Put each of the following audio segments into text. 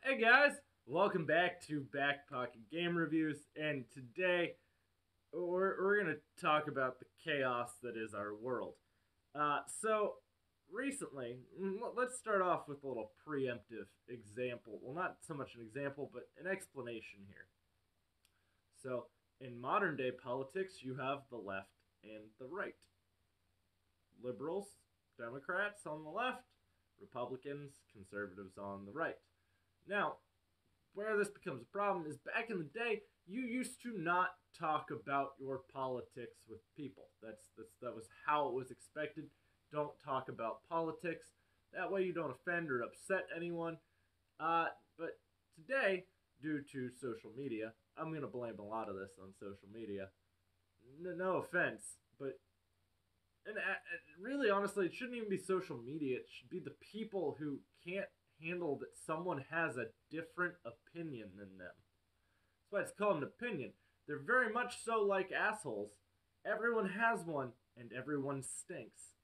Hey guys, welcome back to Back Pocket Game Reviews, and today we're going to talk about the chaos that is our world. So, recently, let's start off with a little preemptive example. Well, not so much an example, but an explanation here. So, in modern day politics, you have the left and the right. Liberals, Democrats on the left, Republicans, conservatives on the right. Now, where this becomes a problem is back in the day, you used to not talk about your politics with people. That was how it was expected. Don't talk about politics. That way you don't offend or upset anyone. But today, due to social media, I'm going to blame a lot of this on social media. No offense, but and really honestly, it shouldn't even be social media. It should be the people who can't handle that someone has a different opinion than them. That's why it's called an opinion. They're very much so like assholes. Everyone has one, and everyone stinks.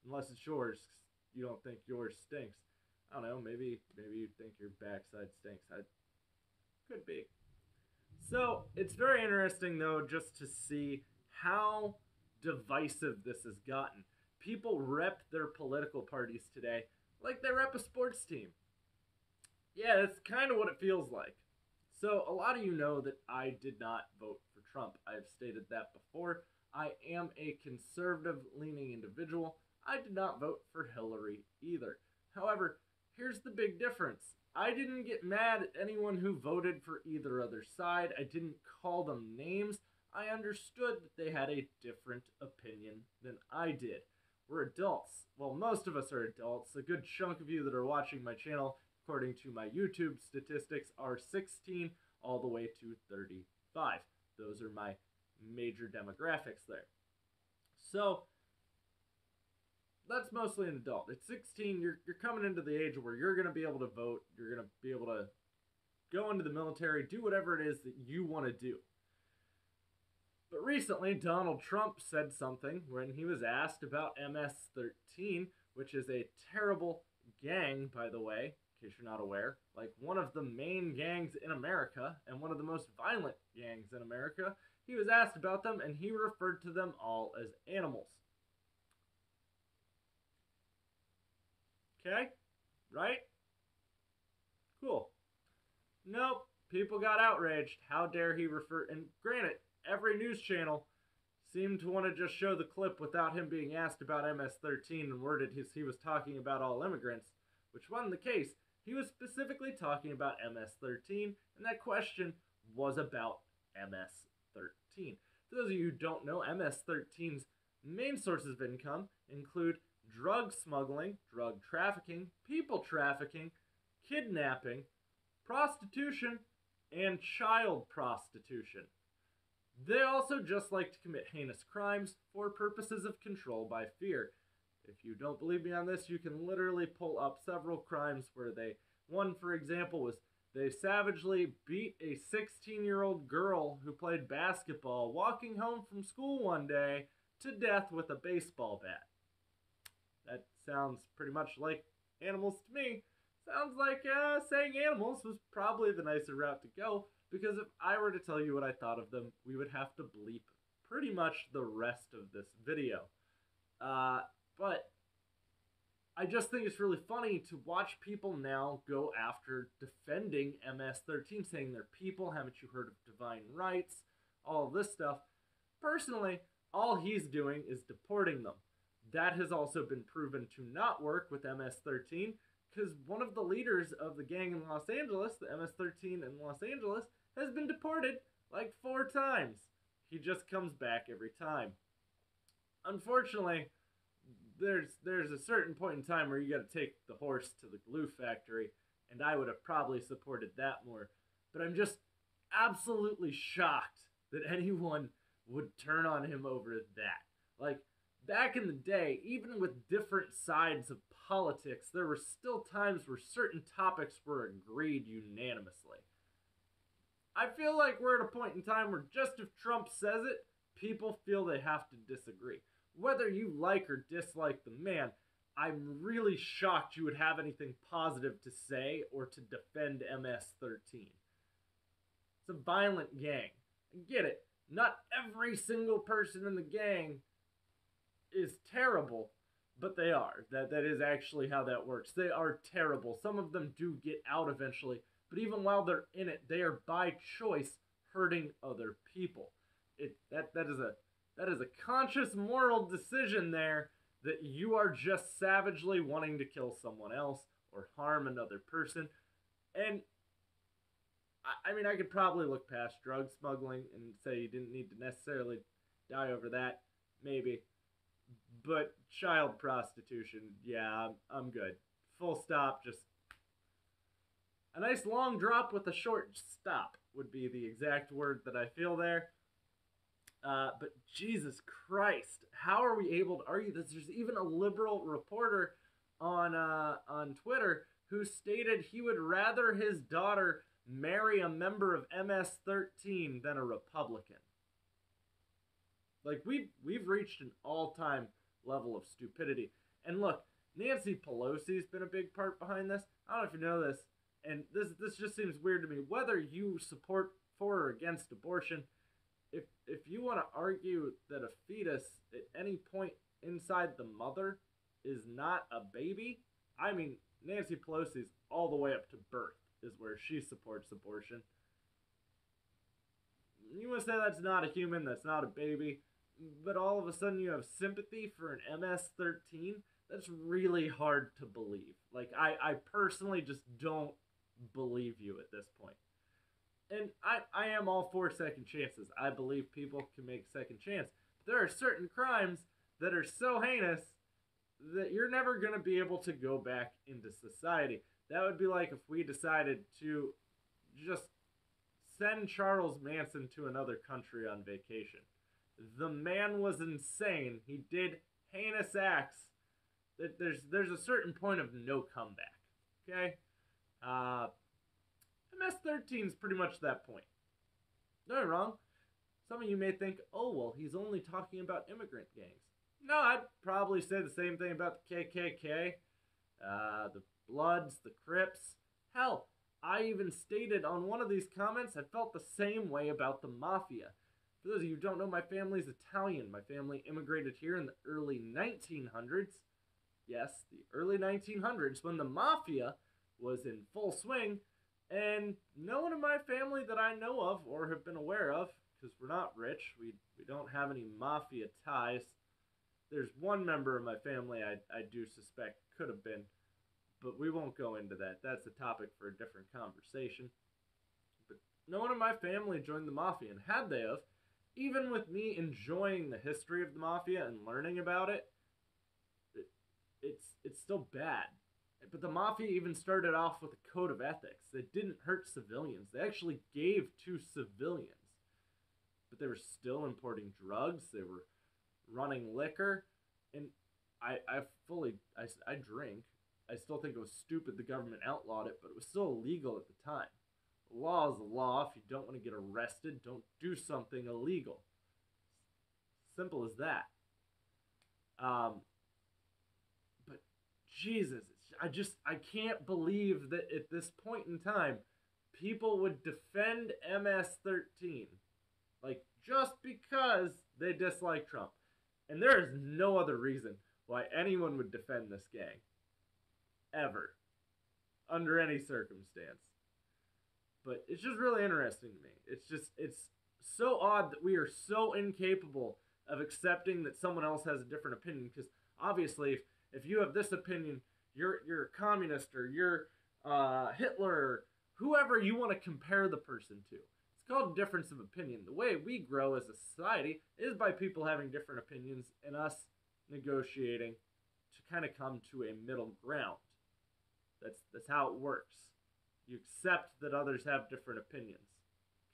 Unless it's yours, you don't think yours stinks. I don't know. Maybe you think your backside stinks. Could be. So it's very interesting though, just to see how divisive this has gotten. People rep their political parties today like they rep a sports team. Yeah, that's kind of what it feels like. So, a lot of you know that I did not vote for Trump. I've stated that before. I am a conservative leaning individual. I did not vote for Hillary either. However, here's the big difference. I didn't get mad at anyone who voted for either other side. I didn't call them names. I understood that they had a different opinion than I did. We're adults. Well, most of us are adults. A good chunk of you that are watching my channel, according to my YouTube statistics, are 16 all the way to 35. Those are my major demographics there. So, that's mostly an adult. At 16, you're coming into the age where you're going to be able to vote. You're going to be able to go into the military, do whatever it is that you want to do. But recently, Donald Trump said something when he was asked about MS-13, which is a terrible gang, by the way, in case you're not aware. Like, one of the main gangs in America, and one of the most violent gangs in America. He was asked about them, and he referred to them all as animals. Okay? Right? Cool. Nope. People got outraged. How dare he refer... And granted, every news channel seemed to want to just show the clip without him being asked about MS-13 and worded he was talking about all immigrants, which wasn't the case. He was specifically talking about MS-13, and that question was about MS-13. For those of you who don't know, MS-13's main sources of income include drug smuggling, drug trafficking, people trafficking, kidnapping, prostitution, and child prostitution. They also just like to commit heinous crimes for purposes of control by fear. If you don't believe me on this, you can literally pull up several crimes where one for example was they savagely beat a 16-year-old girl who played basketball walking home from school one day to death with a baseball bat. That sounds pretty much like animals to me. Sounds like saying animals was probably the nicer route to go, because if I were to tell you what I thought of them, we would have to bleep pretty much the rest of this video. But I just think it's really funny to watch people now go after defending MS-13, saying they're people, haven't you heard of divine rights, all of this stuff. Personally, all he's doing is deporting them. That has also been proven to not work with MS-13, because one of the leaders of the gang in Los Angeles, the MS-13 in Los Angeles, has been deported like 4 times. He just comes back every time. Unfortunately, there's a certain point in time where you got to take the horse to the glue factory, and I would have probably supported that more. But I'm just absolutely shocked that anyone would turn on him over that. Like, back in the day, even with different sides of politics, there were still times where certain topics were agreed unanimously. I feel like we're at a point in time where just if Trump says it, people feel they have to disagree. Whether you like or dislike the man, I'm really shocked you would have anything positive to say or to defend MS-13. It's a violent gang. I get it. Not every single person in the gang is terrible, but they are. That is actually how that works. They are terrible. Some of them do get out eventually, but even while they're in it, they are by choice hurting other people. That is a conscious moral decision there that you are just savagely wanting to kill someone else or harm another person. And I mean, I could probably look past drug smuggling and say you didn't need to necessarily die over that, maybe. But child prostitution, yeah, I'm good. Full stop, just a nice long drop with a short stop would be the exact word that I feel there. But Jesus Christ, how are we able to argue this? There's even a liberal reporter on Twitter who stated he would rather his daughter marry a member of MS-13 than a Republican. Like we've reached an all-time level of stupidity. And look, Nancy Pelosi's been a big part behind this. I don't know if you know this, and this just seems weird to me. Whether you support for or against abortion, if you want to argue that a fetus at any point inside the mother is not a baby, I mean, Nancy Pelosi's all the way up to birth is where she supports abortion. You want to say that's not a human, that's not a baby, but all of a sudden you have sympathy for an MS-13? That's really hard to believe. Like, I personally just don't believe you at this point. And I am all for second chances. I believe people can make second chance. But there are certain crimes that are so heinous that you're never going to be able to go back into society. That would be like if we decided to just send Charles Manson to another country on vacation. The man was insane. He did heinous acts. There's a certain point of no comeback. Okay? MS-13 is pretty much that point. No, wrong. Some of you may think, oh, well, he's only talking about immigrant gangs. No, I'd probably say the same thing about the KKK, the Bloods, the Crips. Hell, I even stated on one of these comments I felt the same way about the Mafia. For those of you who don't know, my family's Italian. My family immigrated here in the early 1900s. Yes, the early 1900s, when the Mafia was in full swing. And no one in my family that I know of or have been aware of, because we're not rich, we don't have any Mafia ties. There's one member of my family I do suspect could have been, but we won't go into that. That's a topic for a different conversation. But no one in my family joined the Mafia, and had they have, even with me enjoying the history of the Mafia and learning about it, it's still bad. But the Mafia even started off with a code of ethics that didn't hurt civilians. They actually gave to civilians. But they were still importing drugs. They were running liquor. And I drink. I still think it was stupid the government outlawed it, but it was still illegal at the time. The law is the law. If you don't want to get arrested, don't do something illegal. Simple as that. But Jesus, I can't believe that at this point in time, people would defend MS-13. Like, just because they dislike Trump. And there is no other reason why anyone would defend this gang. Ever. Under any circumstance. But it's just really interesting to me. It's so odd that we are so incapable of accepting that someone else has a different opinion. Because obviously, if you have this opinion, you're a communist, or you're Hitler, or whoever you want to compare the person to. It's called difference of opinion. The way we grow as a society is by people having different opinions and us negotiating to kind of come to a middle ground. That's how it works. You accept that others have different opinions.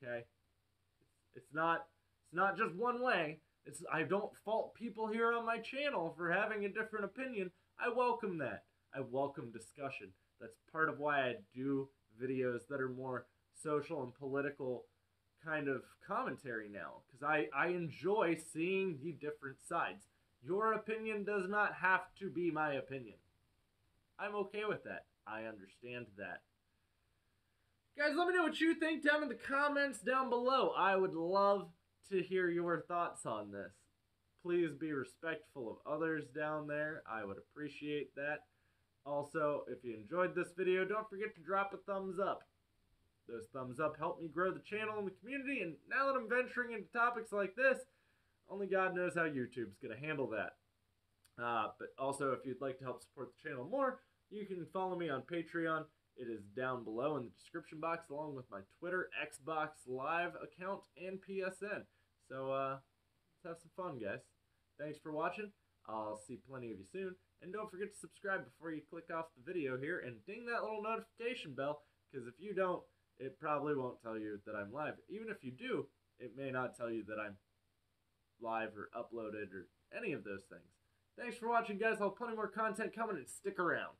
Okay? It's not just one way. I don't fault people here on my channel for having a different opinion. I welcome that. I welcome discussion. That's part of why I do videos that are more social and political kind of commentary now. Because I enjoy seeing the different sides. Your opinion does not have to be my opinion. I'm okay with that. I understand that. Guys, let me know what you think down in the comments down below. I would love to hear your thoughts on this. Please be respectful of others down there. I would appreciate that. Also, if you enjoyed this video, don't forget to drop a thumbs up. Those thumbs up help me grow the channel and the community, and now that I'm venturing into topics like this, only God knows how YouTube's going to handle that. But also, if you'd like to help support the channel more, you can follow me on Patreon. It is down below in the description box, along with my Twitter, Xbox Live account, and PSN. So, let's have some fun, guys. Thanks for watching. I'll see plenty of you soon. And don't forget to subscribe before you click off the video here, and ding that little notification bell, because if you don't, it probably won't tell you that I'm live. Even if you do, it may not tell you that I'm live or uploaded or any of those things. Thanks for watching, guys. I'll have plenty more content coming, and stick around.